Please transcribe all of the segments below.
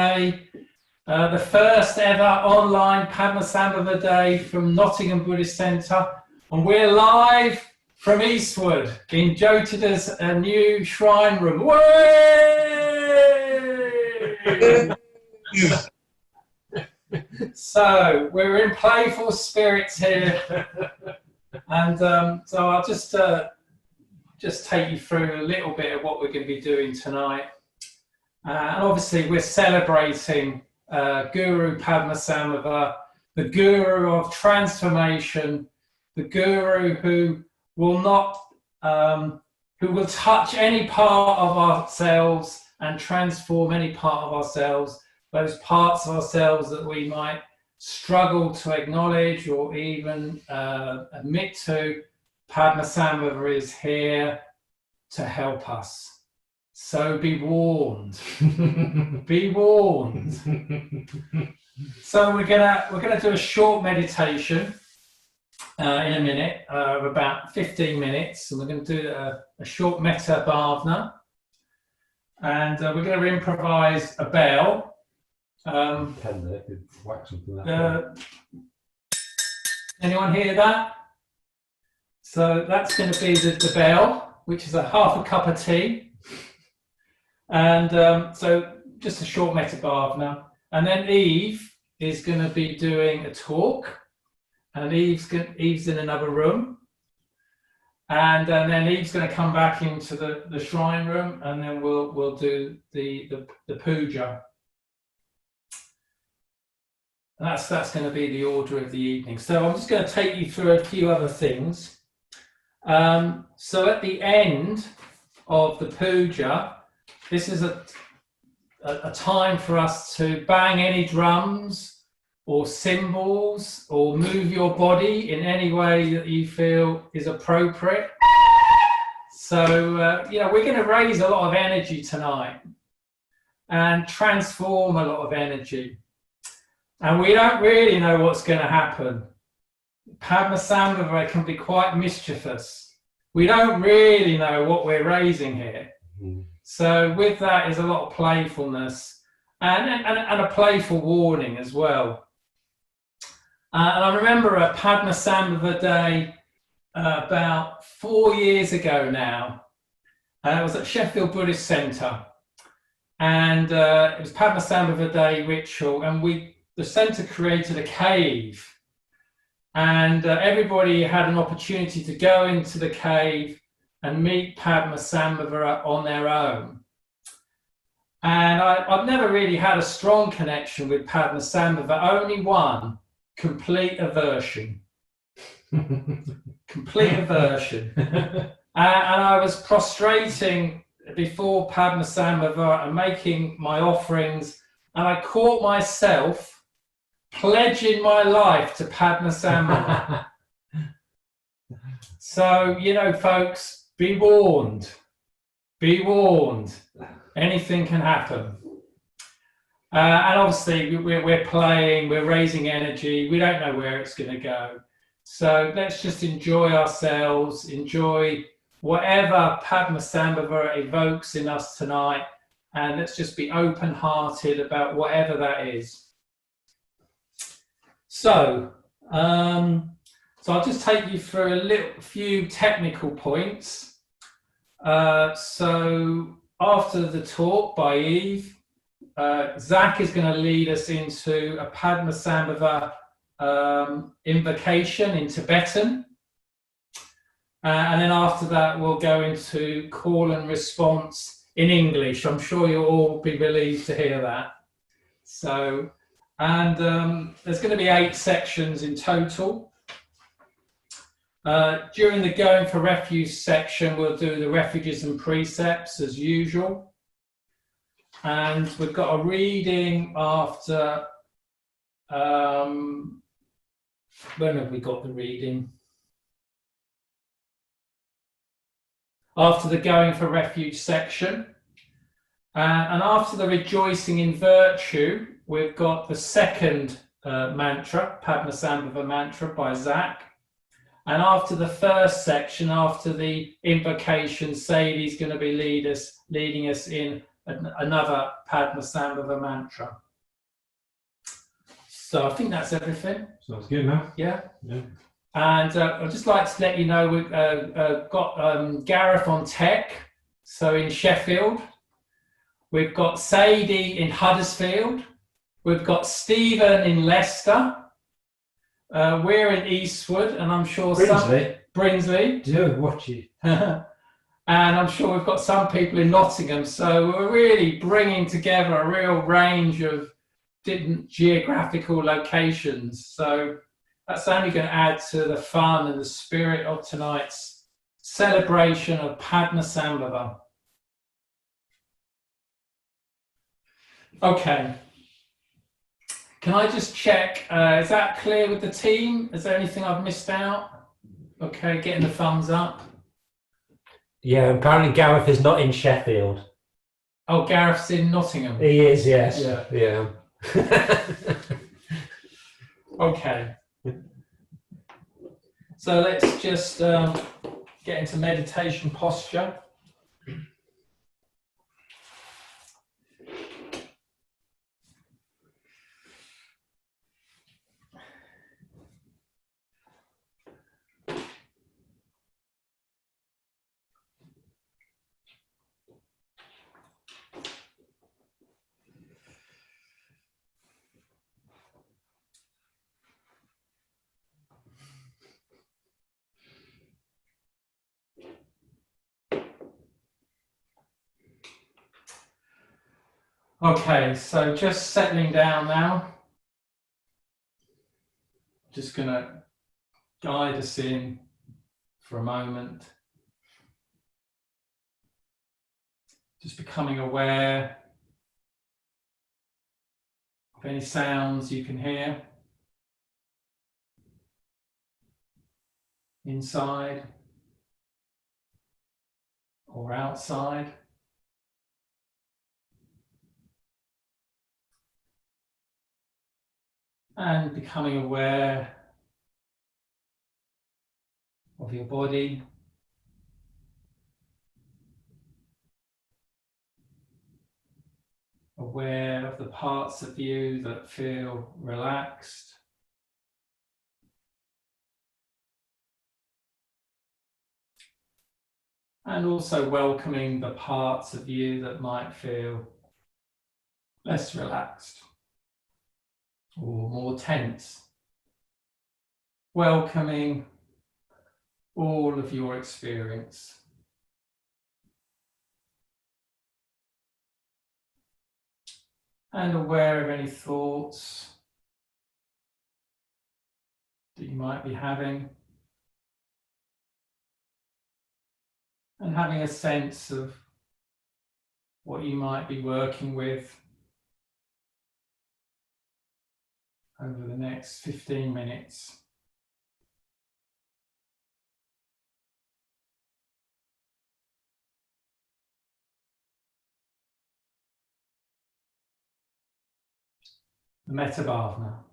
The first ever online Padmasambhava Day from Nottingham Buddhist Centre, and we're live from Eastwood in Jyotida's new shrine room. Way! So we're in playful spirits here, and so I'll just take you through a little bit of what we're going to be doing tonight. And obviously we're celebrating Guru Padmasambhava, the Guru of transformation, the Guru who will not, who will touch any part of ourselves and transform any part of ourselves, those parts of ourselves that we might struggle to acknowledge or even admit to. Padmasambhava is here to help us. So be warned. Be warned. So we're gonna do a short meditation in a minute, of about 15 minutes, and we're going to do a short metta bhavana, and we're going to improvise a bell. Pen there, could whack something that anyone hear that? So that's going to be the bell, which is half a cup of tea. And so just a short metta bhavana, and then Eve is going to be doing a talk, and Eve's in another room, and then Eve's going to come back into the shrine room, and then we'll do the puja. And that's going to be the order of the evening. So I'm just going to take you through a few other things. So at the end of the puja, this is a time for us to bang any drums or cymbals or move your body in any way that you feel is appropriate. So, we're going to raise a lot of energy tonight and transform a lot of energy. And we don't really know what's going to happen. Padmasambhava can be quite mischievous. We don't really know what we're raising here. So with that is a lot of playfulness and a playful warning as well. And I remember at Padmasambhava Day about 4 years ago now. I was at Sheffield Buddhist Centre, and it was Padmasambhava Day ritual, and the centre created a cave, and everybody had an opportunity to go into the cave and meet Padmasambhava on their own. And I've never really had a strong connection with Padmasambhava, only one, complete aversion. Complete aversion. And I was prostrating before Padmasambhava and making my offerings, and I caught myself pledging my life to Padmasambhava. So, folks, be warned. Be warned. Anything can happen. And obviously, we're playing, we're raising energy. We don't know where it's going to go. So let's just enjoy ourselves, enjoy whatever Padmasambhava evokes in us tonight, and let's just be open-hearted about whatever that is. So I'll just take you through a few technical points. So after the talk by Eve, Zach is going to lead us into a Padmasambhava invocation in Tibetan. And then after that, we'll go into call and response in English. I'm sure you'll all be relieved to hear that. So, and there's going to be 8 sections in total. During the Going for Refuge section, we'll do the refuges and precepts as usual. And we've got a reading after, when have we got the reading? After the Going for Refuge section. And after the Rejoicing in Virtue, we've got the second mantra, Padmasambhava mantra by Zach. And after the first section, after the invocation, Sadie's going to be leading us in another Padmasambhava mantra. So I think that's everything. Sounds good, man. Yeah. Yeah. And I'd just like to let you know we've got Gareth on tech, so in Sheffield. We've got Sadie in Huddersfield. We've got Stephen in Leicester. We're in Eastwood, and I'm sure Brinsley. Do watch you. And I'm sure we've got some people in Nottingham. So we're really bringing together a real range of different geographical locations. So that's only going to add to the fun and the spirit of tonight's celebration of Padmasambhava. Okay. Can I just check, is that clear with the team? Is there anything I've missed out? Okay, getting the thumbs up. Yeah, apparently Gareth is not in Sheffield. Oh, Gareth's in Nottingham. He is, yes. Yeah. Yeah. Okay. So let's just get into meditation posture. Okay, so just settling down now. Just going to guide us in for a moment. Just becoming aware of any sounds you can hear inside or outside. And becoming aware of your body. Aware of the parts of you that feel relaxed. And also welcoming the parts of you that might feel less relaxed or more tense. Welcoming all of your experience. And aware of any thoughts that you might be having. And having a sense of what you might be working with over the next 15 minutes. The Metta Bhavana.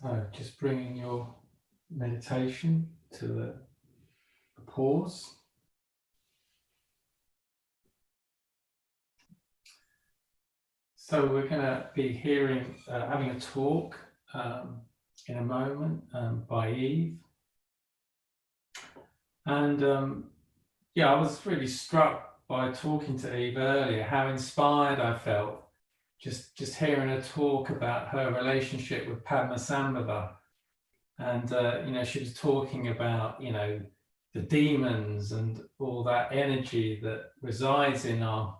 So just bringing your meditation to a pause. So we're going to be having a talk in a moment by Eve. And yeah, I was really struck by talking to Eve earlier, how inspired I felt just hearing her talk about her relationship with Padmasambhava. And, she was talking about, the demons and all that energy that resides in our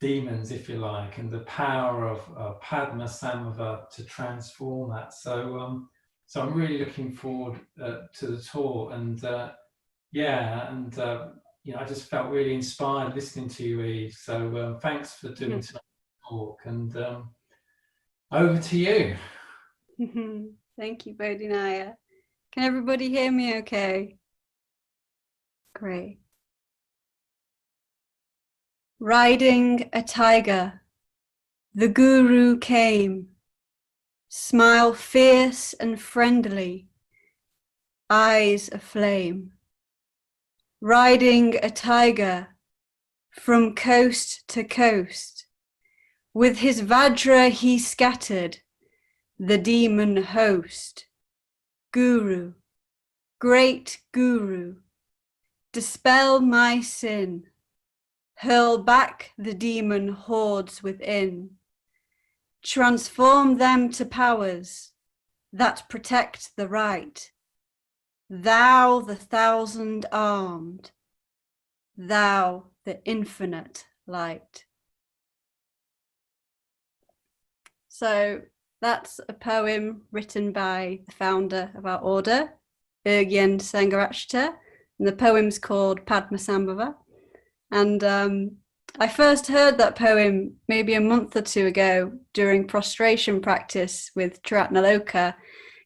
demons, if you like, and the power of Padmasambhava to transform that. So I'm really looking forward to the talk. And I just felt really inspired listening to you, Eve. So thanks for doing tonight's talk. And over to you. Thank you, Bodhinaya. Can everybody hear me okay? Great. Riding a tiger, the guru came, smile fierce and friendly, eyes aflame. Riding a tiger from coast to coast, with his Vajra he scattered the demon host. Guru, great Guru, dispel my sin, hurl back the demon hordes within, transform them to powers that protect the right. Thou the thousand-armed, thou the infinite light. So that's a poem written by the founder of our order, Urgyen Sangharakshita, and the poem's called Padmasambhava. And I first heard that poem maybe a month or two ago during prostration practice with Triratnaloka.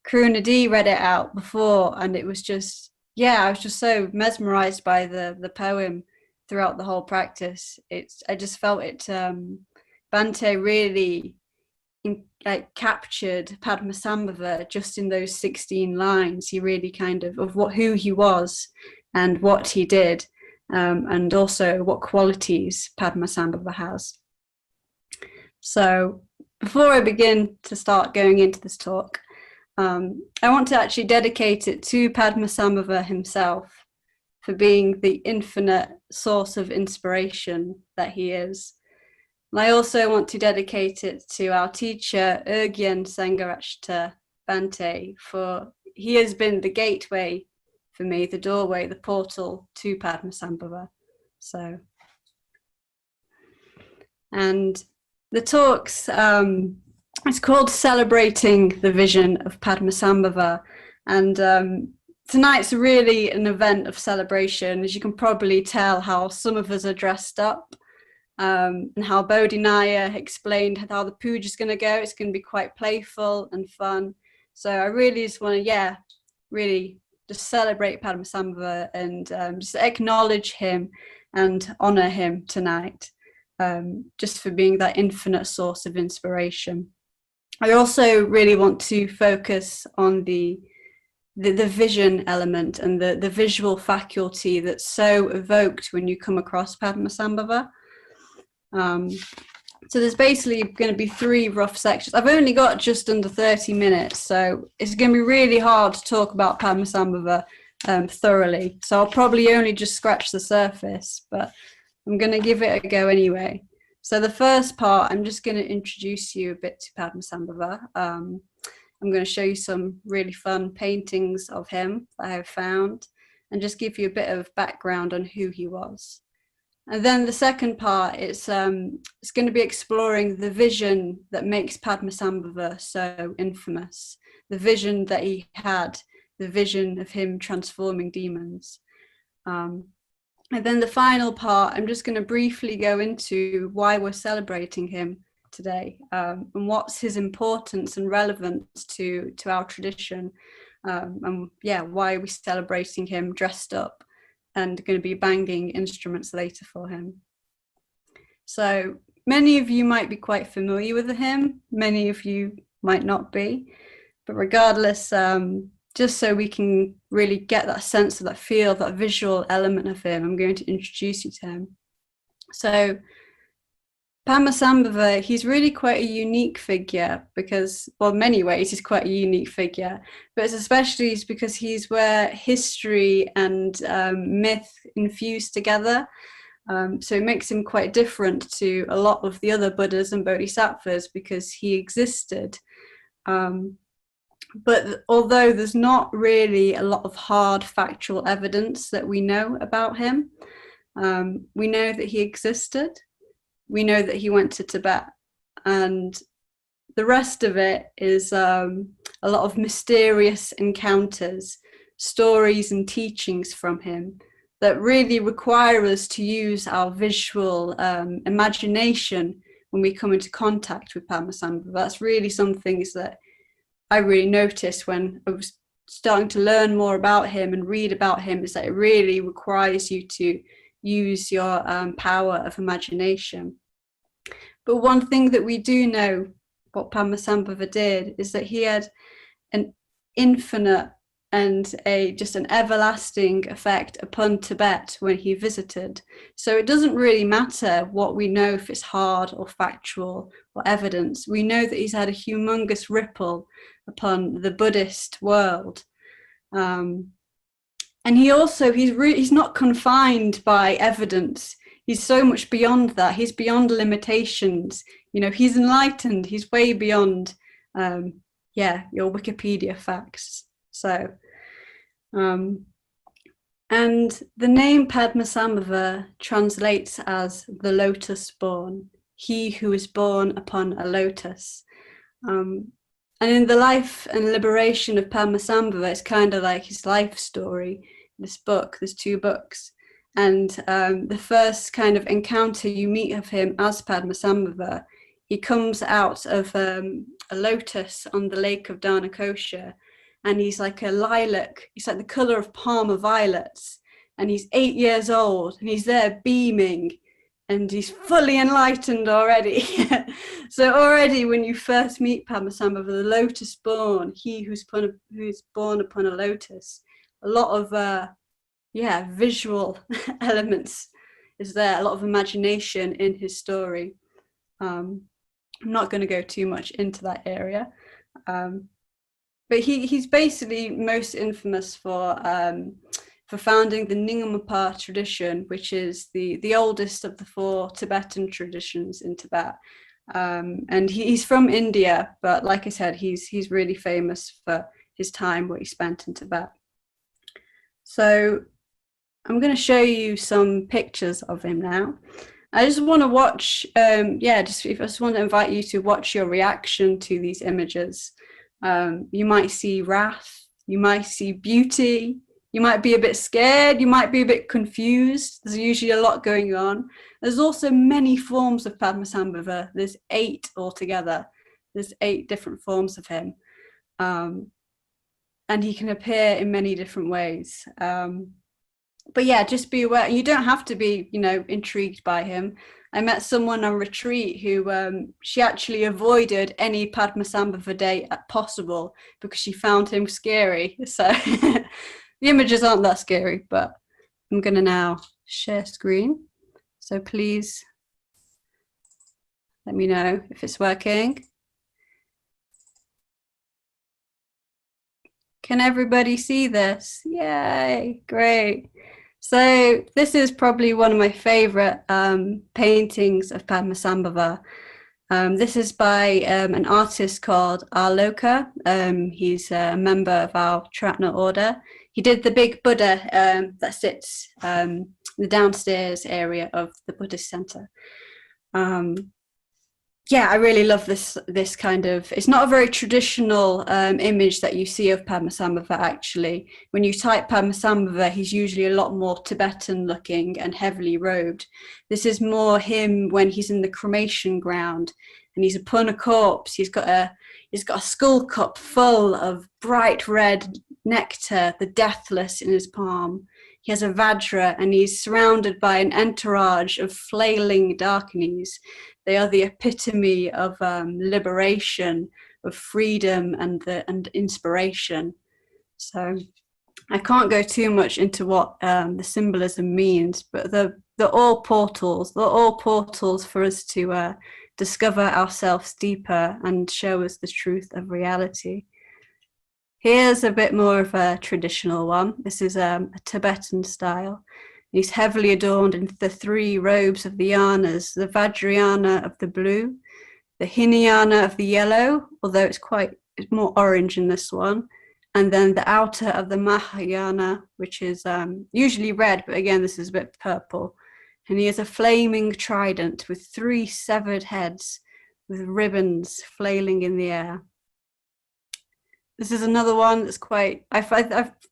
Karuna read it out before, and it was just, I was just so mesmerized by the poem throughout the whole practice. I just felt it, Bhante really captured Padmasambhava just in those 16 lines. He really kind of who he was and what he did, and also what qualities Padmasambhava has. So before I begin to start going into this talk, I want to actually dedicate it to Padmasambhava himself for being the infinite source of inspiration that he is. And I also want to dedicate it to our teacher, Urgyen Sangharakshita Bhante, for he has been the gateway for me, the doorway, the portal to Padmasambhava. So, and the talks, it's called Celebrating the Vision of Padmasambhava. And tonight's really an event of celebration. As you can probably tell how some of us are dressed up, and how Bodhinaya explained how the puja is going to go. It's going to be quite playful and fun. So I really just want to, really just celebrate Padmasambhava and just acknowledge him and honor him tonight, just for being that infinite source of inspiration. I also really want to focus on the vision element and the visual faculty that's so evoked when you come across Padmasambhava. So there's basically going to be 3 rough sections. I've only got just under 30 minutes, so it's going to be really hard to talk about Padmasambhava thoroughly. So I'll probably only just scratch the surface, but I'm going to give it a go anyway. So the first part, I'm just going to introduce you a bit to Padmasambhava. I'm going to show you some really fun paintings of him that I have found and just give you a bit of background on who he was. And then the second part, it's going to be exploring the vision that makes Padmasambhava so infamous, the vision that he had, the vision of him transforming demons. And then the final part, I'm just going to briefly go into why we're celebrating him today, and what's his importance and relevance to our tradition, and why are we celebrating him dressed up and going to be banging instruments later for him. So many of you might be quite familiar with him, many of you might not be. But regardless, just so we can really get that sense of that feel, that visual element of him, I'm going to introduce you to him. So Padmasambhava, he's really quite a unique figure because, well, in many ways, he's quite a unique figure, but it's especially because he's where history and myth infuse together. So it makes him quite different to a lot of the other Buddhas and Bodhisattvas because he existed. But although there's not really a lot of hard factual evidence that we know about him, we know that he existed. We know that he went to Tibet, and the rest of it is a lot of mysterious encounters, stories and teachings from him that really require us to use our visual imagination when we come into contact with Padmasambhava. That's really some things that I really noticed when I was starting to learn more about him and read about him, is that it really requires you to use your power of imagination. But one thing that we do know what Padmasambhava did is that he had an infinite and just an everlasting effect upon Tibet when he visited. So it doesn't really matter what we know, if it's hard or factual or evidence. We know that he's had a humongous ripple upon the Buddhist world. And he's not confined by evidence. He's so much beyond that. He's beyond limitations. You know, he's enlightened. He's way beyond, your Wikipedia facts. So, and the name Padmasambhava translates as the lotus born, he who is born upon a lotus. And in the life and liberation of Padmasambhava, it's kind of like his life story. This book, there's 2 books. And the first kind of encounter you meet of him as Padmasambhava, he comes out of a lotus on the lake of Dharmakosha, and he's like a lilac. He's like the color of Parma violets, and he's 8 years old, and he's there beaming, and he's fully enlightened already. So already when you first meet Padmasambhava, the lotus born, he who's born upon a lotus, a lot of visual elements is there, a lot of imagination in his story. I'm not going to go too much into that area, but he's basically most infamous for founding the Nyingma tradition, which is the oldest of the 4 Tibetan traditions in Tibet. And he's from India, but like I said, he's really famous for his time what he spent in Tibet. So I'm going to show you some pictures of him now. I just want to watch, I just want to invite you to watch your reaction to these images. You might see wrath, you might see beauty, you might be a bit scared, you might be a bit confused. There's usually a lot going on. There's also many forms of Padmasambhava. There's 8 altogether. There's 8 different forms of him. And he can appear in many different ways. But yeah, just be aware. You don't have to be, intrigued by him. I met someone on retreat who she actually avoided any Padmasambhava day possible because she found him scary. So the images aren't that scary, but I'm going to now share screen. So please let me know if it's working. Can everybody see this? Yay, great. So this is probably one of my favorite paintings of Padmasambhava. This is by an artist called Arloka. He's a member of our Tratna order. He did the big Buddha that sits in the downstairs area of the Buddhist center. I really love this kind of, it's not a very traditional image that you see of Padmasambhava actually. When you type Padmasambhava, he's usually a lot more Tibetan looking and heavily robed. This is more him when he's in the cremation ground and he's upon a corpse. He's got a skull cup full of bright red nectar, the deathless, in his palm. He has a vajra and he's surrounded by an entourage of flailing darkinis. They are the epitome of liberation, of freedom and inspiration. So I can't go too much into what the symbolism means, but they're all portals. They're all portals for us to discover ourselves deeper and show us the truth of reality. Here's a bit more of a traditional one. This is a Tibetan style. He's heavily adorned in the 3 robes of the yanas, the Vajrayana of the blue, the Hinayana of the yellow, although it's more orange in this one, and then the outer of the Mahayana, which is usually red, but again, this is a bit purple. And he has a flaming trident with 3 severed heads with ribbons flailing in the air. This is another one that's quite,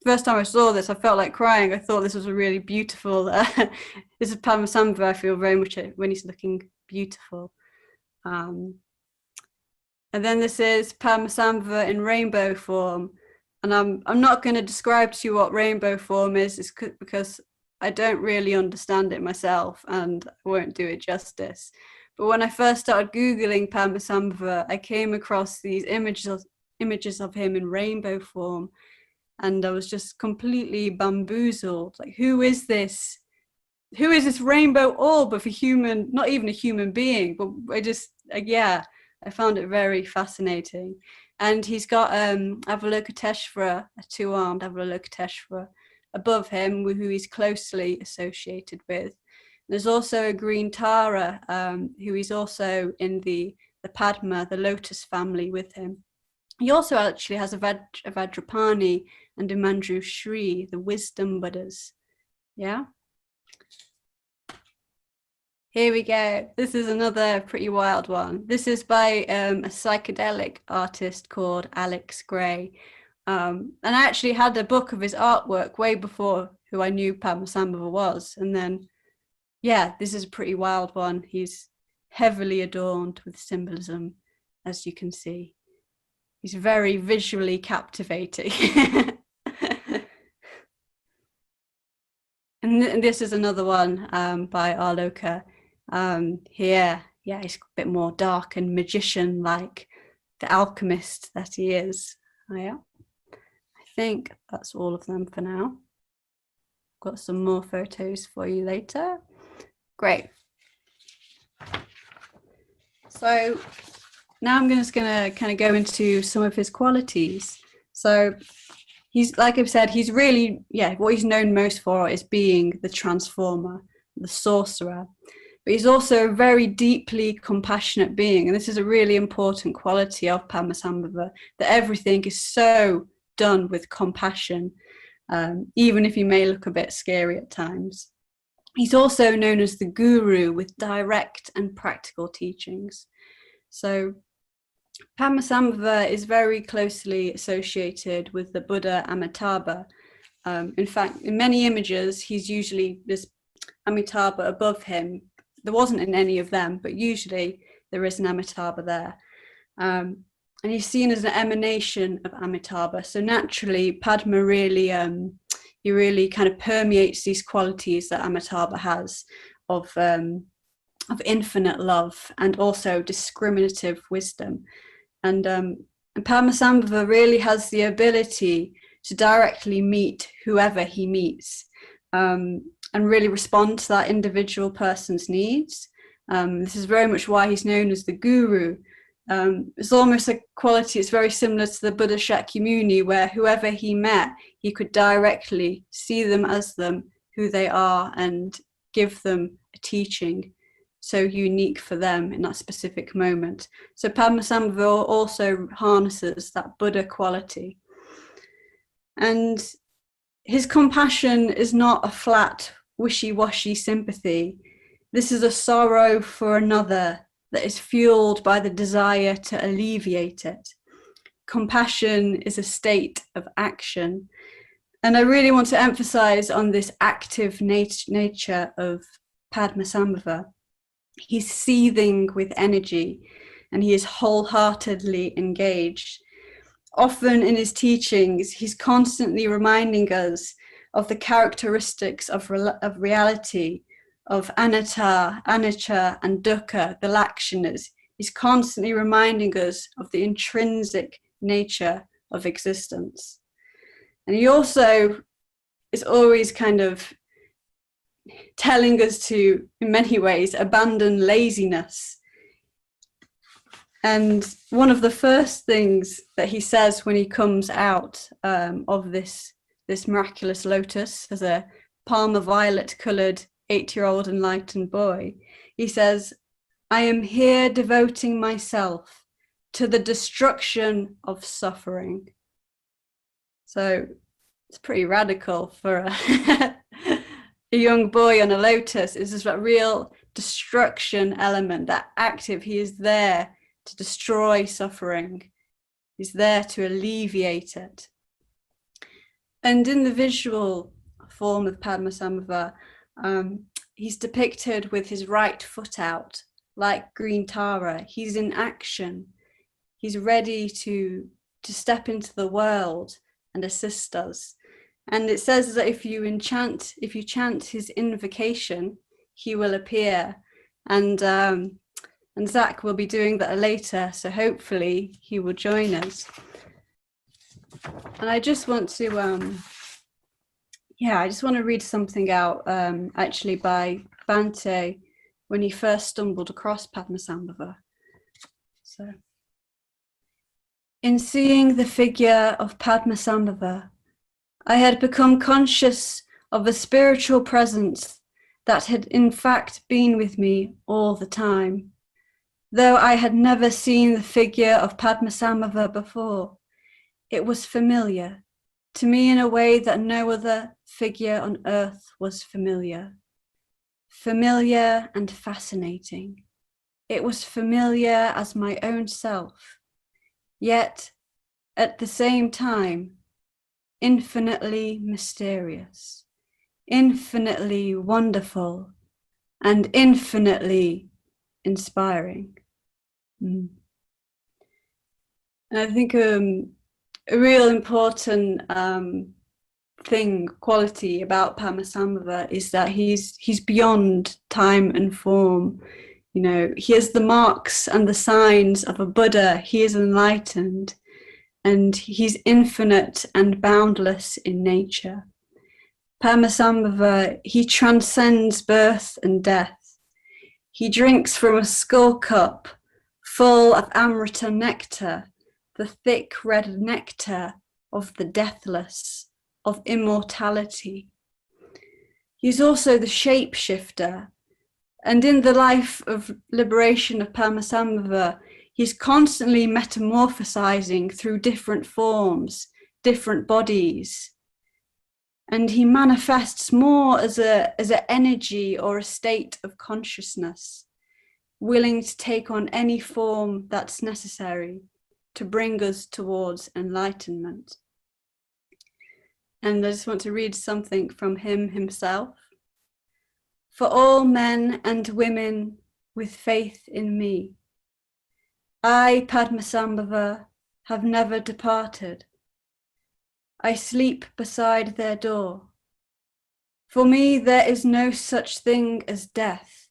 first time I saw this, I felt like crying. I thought this was a really beautiful, this is Padmasambhava, I feel very much when he's looking beautiful. And then this is Padmasambhava in rainbow form. And I'm not going to describe to you what rainbow form is because I don't really understand it myself and I won't do it justice. But when I first started Googling Padmasambhava, I came across these images of him in rainbow form, and I was just completely bamboozled. Like, who is this rainbow orb of a human, not even a human being, but I found it very fascinating. And he's got Avalokiteshvara, a 2-armed Avalokiteshvara above him, who he's closely associated with. There's also a green Tara, who is also in the Padma, the lotus family, with him. He also actually has a Vajrapani and a Manjushri, the wisdom Buddhas. Yeah. Here we go. This is another pretty wild one. This is by a psychedelic artist called Alex Gray. And I actually had a book of his artwork way before who I knew Padmasambhava was. And then, yeah, this is a pretty wild one. He's heavily adorned with symbolism, as you can see. He's very visually captivating. And this is another one by Arloka. Here, yeah, he's a bit more dark and magician-like, the alchemist that he is. Oh, yeah. I think that's all of them for now. Got some more photos for you later. Great. So now I'm just going to kind of go into some of his qualities. So he's, like I've said, he's really, what he's known most for is being the transformer, the sorcerer. But he's also a very deeply compassionate being. And this is a really important quality of Padmasambhava, that everything is so done with compassion, even if he may look a bit scary at times. He's also known as the guru with direct and practical teachings. So Padmasambhava is very closely associated with the Buddha Amitabha. In fact, in many images, he's usually this Amitabha above him. There wasn't in any of them, but usually there is an Amitabha there. And he's seen as an emanation of Amitabha. So naturally, Padma really, he really kind of permeates these qualities that Amitabha has of infinite love and also discriminative wisdom. And Padmasambhava really has the ability to directly meet whoever he meets, and really respond to that individual person's needs. This is very much why he's known as the guru. It's almost a quality, it's very similar to the Buddha Shakyamuni, where whoever he met, he could directly see them as them, who they are, and give them a teaching so unique for them in that specific moment. So Padmasambhava also harnesses that Buddha quality. And his compassion is not a flat, wishy-washy sympathy. This is a sorrow for another that is fueled by the desire to alleviate it. Compassion is a state of action. And I really want to emphasize on this active nature of Padmasambhava. He's seething with energy and he is wholeheartedly engaged. Often in his teachings, he's constantly reminding us of the characteristics of reality, of anatta, anicca, and dukkha, the lakshanas. He's constantly reminding us of the intrinsic nature of existence. And he also is always kind of telling us to, in many ways, abandon laziness. And one of the first things that he says when he comes out of this miraculous lotus as a Palmer violet coloured 8-year-old enlightened boy, he says, "I am here devoting myself to the destruction of suffering." So it's pretty radical for a young boy on a lotus. Is this that real destruction element, that active? He is there to destroy suffering. He's there to alleviate it. And in the visual form of Padmasambhava, he's depicted with his right foot out, like green Tara. He's in action. He's ready to step into the world and assist us. And it says that if you chant his invocation, he will appear. And Zach will be doing that later, so hopefully he will join us. And I just want to read something out actually by Bhante when he first stumbled across Padmasambhava. So, in seeing the figure of Padmasambhava, I had become conscious of a spiritual presence that had in fact been with me all the time. Though I had never seen the figure of Padmasambhava before, it was familiar to me in a way that no other figure on earth was familiar. Familiar and fascinating. It was familiar as my own self, yet at the same time, infinitely mysterious, infinitely wonderful, and infinitely inspiring. And I think a real important quality about Padmasambhava is that he's beyond time and form. You know, he has the marks and the signs of a Buddha. He is enlightened, and he's infinite and boundless in nature. Padmasambhava, he transcends birth and death. He drinks from a skull cup full of Amrita nectar, the thick red nectar of the deathless, of immortality. He's also the shapeshifter, and in the life of liberation of Padmasambhava, he's constantly metamorphosizing through different forms, different bodies, and he manifests more as an energy or a state of consciousness, willing to take on any form that's necessary to bring us towards enlightenment. And I just want to read something from him himself. For all men and women with faith in me, I, Padmasambhava, have never departed. I sleep beside their door. For me, there is no such thing as death.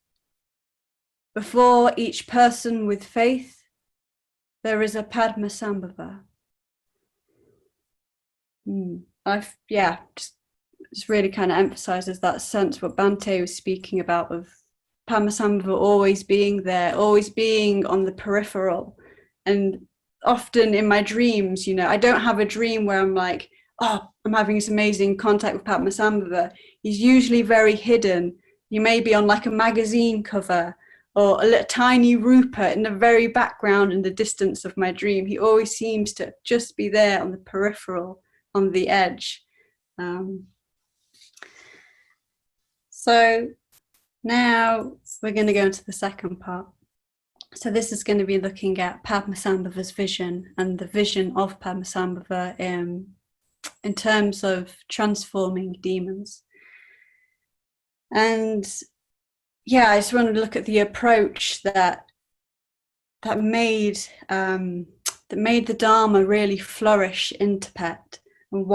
Before each person with faith, there is a Padmasambhava. Just really kind of emphasizes that sense what Bhante was speaking about of Padmasambhava always being there, always being on the peripheral. And often in my dreams, you know, I don't have a dream where I'm like, oh, I'm having this amazing contact with Padmasambhava. He's usually very hidden. You may be on like a magazine cover or a little tiny rupa in the very background in the distance of my dream. He always seems to just be there on the peripheral, on the edge. So now we're going to go into the second part. So this is going to be looking at Padmasambhava's vision and the vision of Padmasambhava in terms of transforming demons. And I just want to look at the approach that made the Dharma really flourish in Tibet, and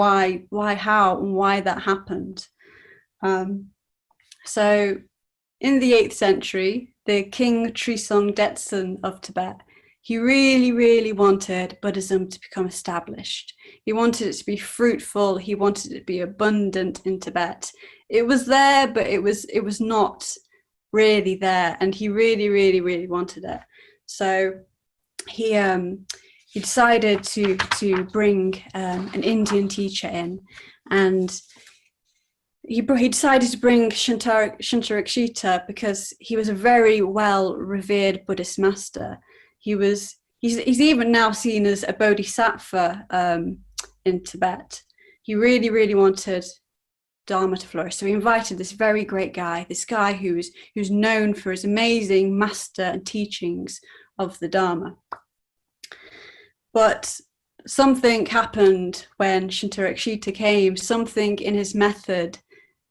how and why that happened. So in the 8th century, the King Trisong Detsen of Tibet, he really, really wanted Buddhism to become established. He wanted it to be fruitful. He wanted it to be abundant in Tibet. It was there, but it was not really there, and he really, really, really wanted it. So he decided to bring an Indian teacher in, and he decided to bring Shantarakshita because he was a very well revered Buddhist master. He's even now seen as a bodhisattva in Tibet. He really, really wanted Dharma to flourish. So he invited this very great guy, who's known for his amazing master and teachings of the Dharma. But something happened when Shantarakshita came, something in his method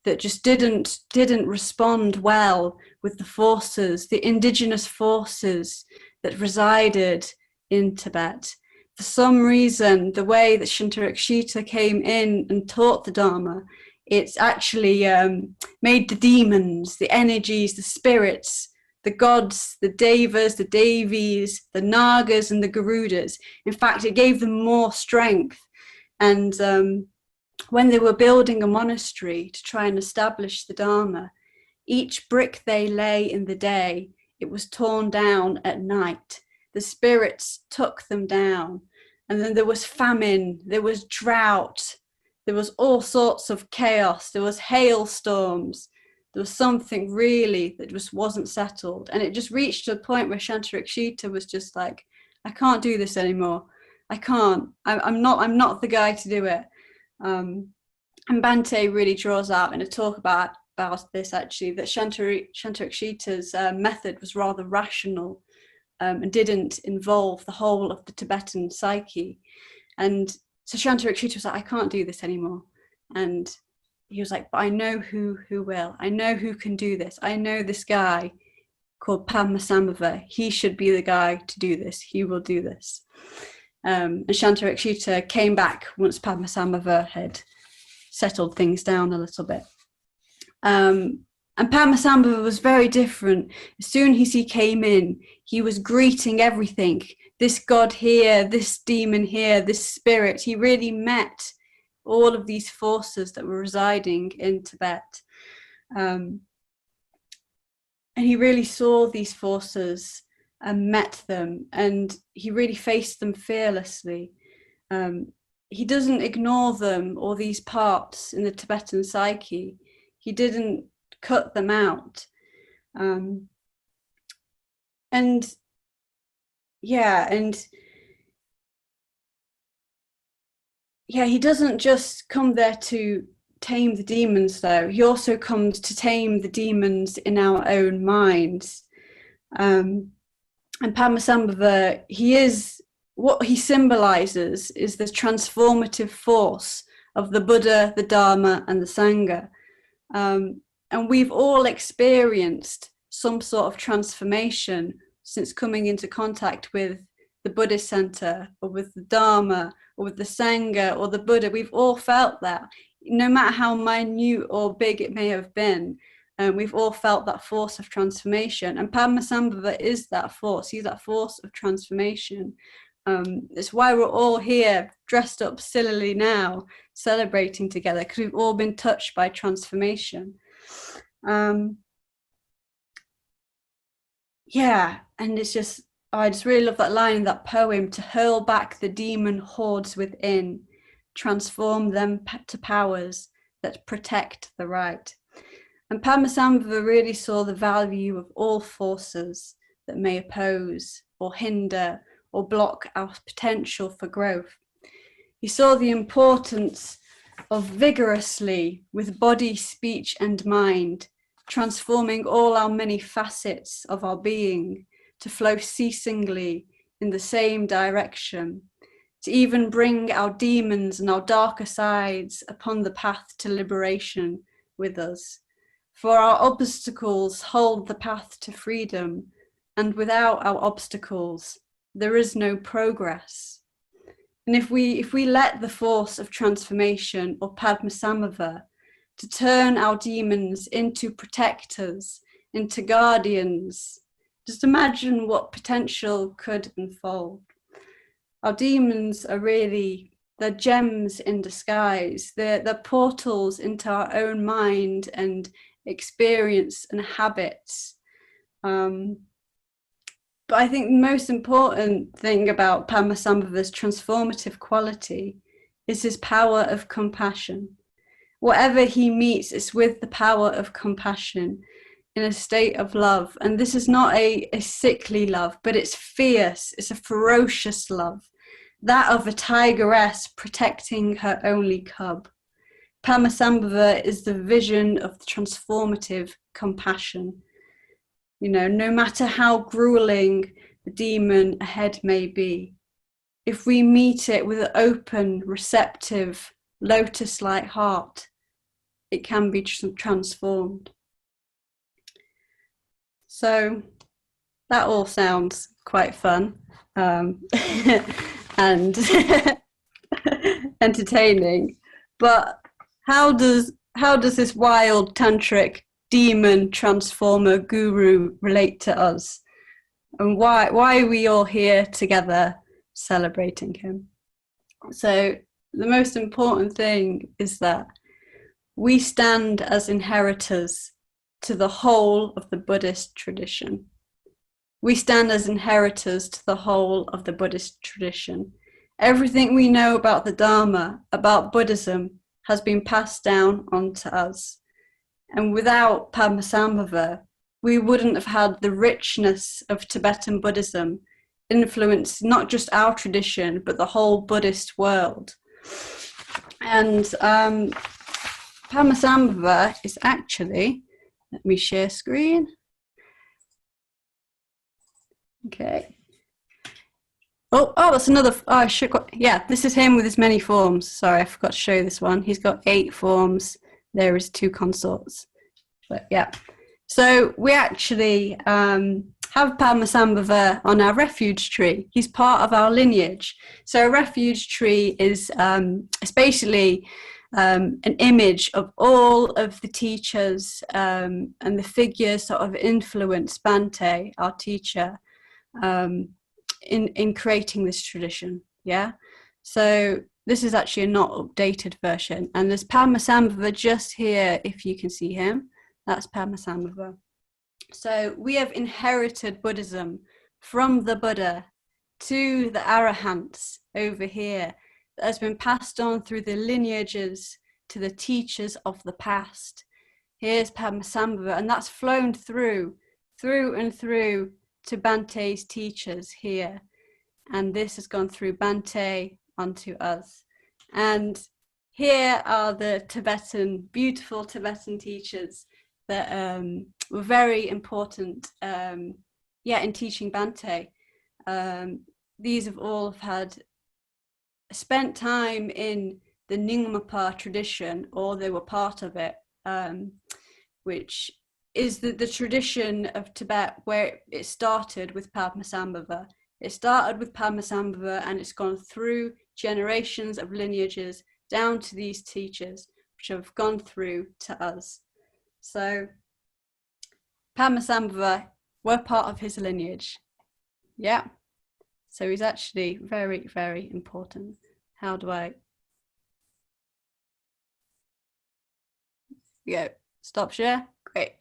that just didn't respond well with the forces, the indigenous forces that resided in Tibet. For some reason, the way that Shantarakshita came in and taught the Dharma, it's actually made the demons, the energies, the spirits, the gods, the devas, the devis, the nagas, and the garudas. In fact, it gave them more strength. And when they were building a monastery to try and establish the Dharma, each brick they lay in the day, it was torn down at night. The spirits took them down. And then there was famine, there was drought, there was all sorts of chaos, there was hailstorms, there was something really that just wasn't settled. And it just reached to a point where Shantarakshita was just like, I can't do this anymore. I can't. I'm not the guy to do it. And Bhante really draws out in a talk about this actually, that Shantarakshita's method was rather rational and didn't involve the whole of the Tibetan psyche. And so Shantarakshita was like, I can't do this anymore. And he was like, but I know who will. I know who can do this. I know this guy called Padmasambhava. He should be the guy to do this. He will do this. And Shantarakshita came back once Padmasambhava had settled things down a little bit. And Padmasambhava was very different. As soon as he came in, he was greeting everything. This god here, this demon here, this spirit. He really met all of these forces that were residing in Tibet. And he really saw these forces and met them, and he really faced them fearlessly. He doesn't ignore them or these parts in the Tibetan psyche. He didn't cut them out. He doesn't just come there to tame the demons, though. He also comes to tame the demons in our own minds. And Padmasambhava, what he symbolizes is this transformative force of the Buddha, the Dharma, and the Sangha. And we've all experienced some sort of transformation since coming into contact with the Buddhist center, or with the Dharma, or with the Sangha, or the Buddha. We've all felt that, no matter how minute or big it may have been. We've all felt that force of transformation, and Padmasambhava is that force. He's that force of transformation. It's why we're all here dressed up sillily now, celebrating together, because we've all been touched by transformation. And it's just, I just really love that line in that poem: to hurl back the demon hordes within, transform them to powers that protect the right. And Padmasambhava really saw the value of all forces that may oppose or hinder or block our potential for growth. He saw the importance of vigorously, with body, speech, and mind, transforming all our many facets of our being to flow ceasingly in the same direction, to even bring our demons and our darker sides upon the path to liberation with us. For our obstacles hold the path to freedom, and without our obstacles, there is no progress. And if we let the force of transformation, or Padmasambhava, to turn our demons into protectors, into guardians, Just imagine what potential could unfold. Our demons are really, they're gems in disguise. They're portals into our own mind and experience and habits. But I think the most important thing about Padmasambhava's transformative quality is his power of compassion. Whatever he meets is with the power of compassion in a state of love. And this is not a sickly love, but it's fierce. It's a ferocious love, that of a tigress protecting her only cub. Padmasambhava is the vision of the transformative compassion. You know, no matter how grueling the demon ahead may be, if we meet it with an open, receptive, lotus-like heart, it can be transformed. So that all sounds quite fun and entertaining, but how does this wild tantric demon transformer guru relate to us, and why are we all here together celebrating him? So the most important thing is that we stand as inheritors to the whole of the Buddhist tradition. We stand as inheritors to the whole of the Buddhist tradition. Everything we know about the Dharma, about Buddhism, has been passed down onto us. And without Padmasambhava, we wouldn't have had the richness of Tibetan Buddhism influence not just our tradition, but the whole Buddhist world. And Padmasambhava is actually, let me share screen. Okay. Oh, that's another. Oh, I should. Yeah, this is him with his many forms. Sorry, I forgot to show you this one. He's got 8 forms. There is 2 consorts. But yeah, so we actually have Padmasambhava on our refuge tree. He's part of our lineage. So a refuge tree is it's basically an image of all of the teachers and the figures that have influenced Bhante, our teacher, in creating this tradition. Yeah, so this is actually a not updated version, and there's Padmasambhava just here, if you can see him. That's Padmasambhava. So we have inherited Buddhism from the Buddha to the Arahants over here, that has been passed on through the lineages to the teachers of the past. Here's Padmasambhava, and that's flown through and through to Bhante's teachers here. And this has gone through Bhante onto us. And here are the beautiful Tibetan teachers that were very important in teaching Bhante. These have all spent time in the Nyingmapa tradition, or they were part of it, which is the tradition of Tibet where it started with Padmasambhava. It started with Padmasambhava, and it's gone through generations of lineages down to these teachers, which have gone through to us. So Padmasambhava, we're part of his lineage. Yeah. So he's actually very, very important. How do I? Yeah, stop share. Great.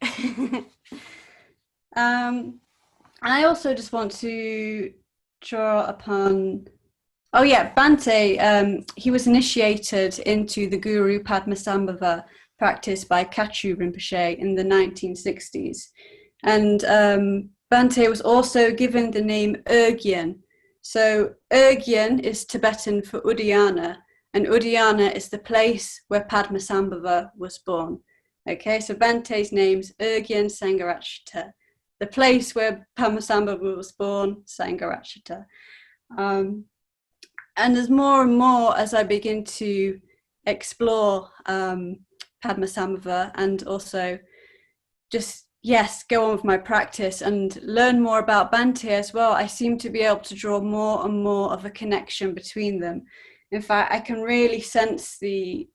I also just want to draw upon, Bhante, he was initiated into the Guru Padmasambhava practice by Kachu Rinpoche in the 1960s. And Bhante was also given the name Urgyen. So Urgyen is Tibetan for Udayana, and Udayana is the place where Padmasambhava was born. Okay, so Bhante's name's Urgyen Sangharakshita, the place where Padmasambhava was born, Sangharakshita. And there's more and more as I begin to explore Padmasambhava, and also just, go on with my practice and learn more about Bhante as well. I seem to be able to draw more and more of a connection between them. In fact, I can really sense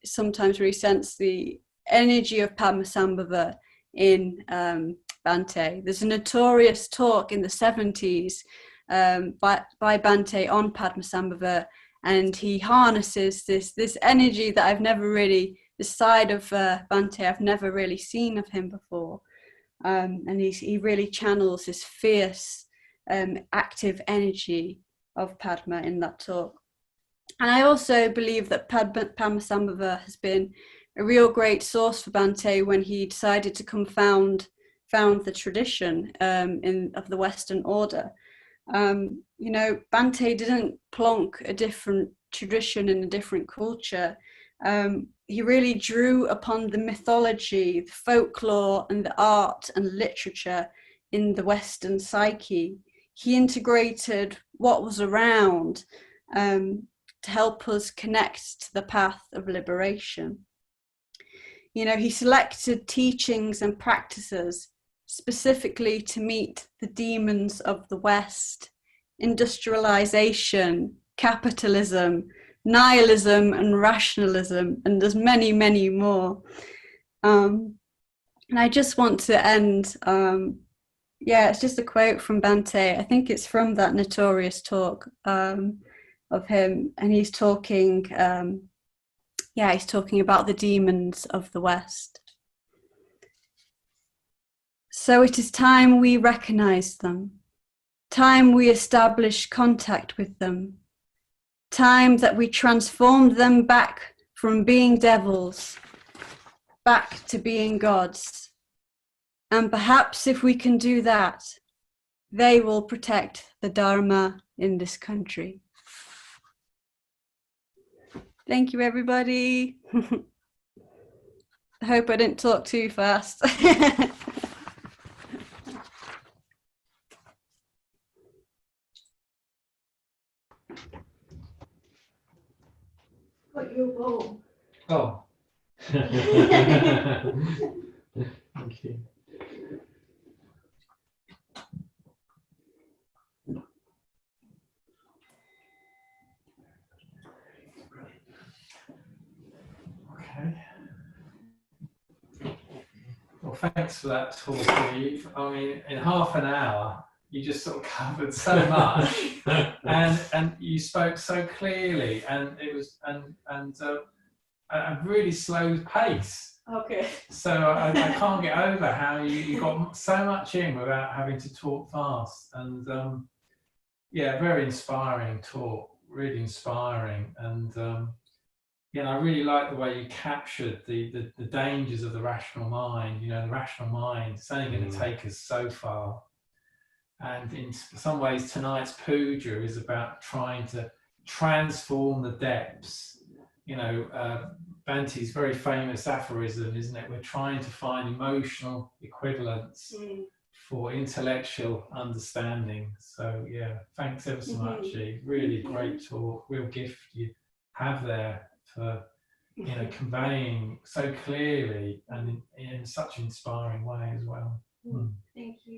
sometimes sense the energy of Padmasambhava in Bhante. There's a notorious talk in the 70s by Bhante on Padmasambhava, and he harnesses this energy that I've never really, this side of Bhante I've never really seen of him before. And he really channels this fierce, active energy of Padma in that talk. And I also believe that Padmasambhava has been a real great source for Bhante when he decided to found the tradition of the Western order. You know, Bhante didn't plonk a different tradition in a different culture. He really drew upon the mythology, the folklore, and the art and literature in the Western psyche. He integrated what was around to help us connect to the path of liberation. You know, he selected teachings and practices specifically to meet the demons of the West: industrialization, capitalism, nihilism, and rationalism, and there's many, many more. And I just want to end, it's just a quote from Bhante. I think it's from that notorious talk of him, and he's talking, he's talking about the demons of the West. So it is time we recognize them, time we establish contact with them, time that we transformed them back from being devils, back to being gods. And perhaps if we can do that, they will protect the Dharma in this country. Thank you, everybody. I hope I didn't talk too fast. Got your bowl. Oh. Thank you. Okay. Well, thanks for that talk, Eve. I mean, in half an hour, you just sort of covered so much, and you spoke so clearly, and it was a really slow pace. Okay. So I can't get over how you got so much in without having to talk fast, and very inspiring talk, really inspiring, and I really like the way you captured the dangers of the rational mind. You know, the rational mind, it's only going to take us so far. And in some ways, tonight's puja is about trying to transform the depths. You know, Bhante's very famous aphorism, isn't it? We're trying to find emotional equivalents for intellectual understanding. So, yeah, thanks ever so much, Eve. Really great talk, real gift you have there for, conveying so clearly and in such an inspiring way as well. Thank you.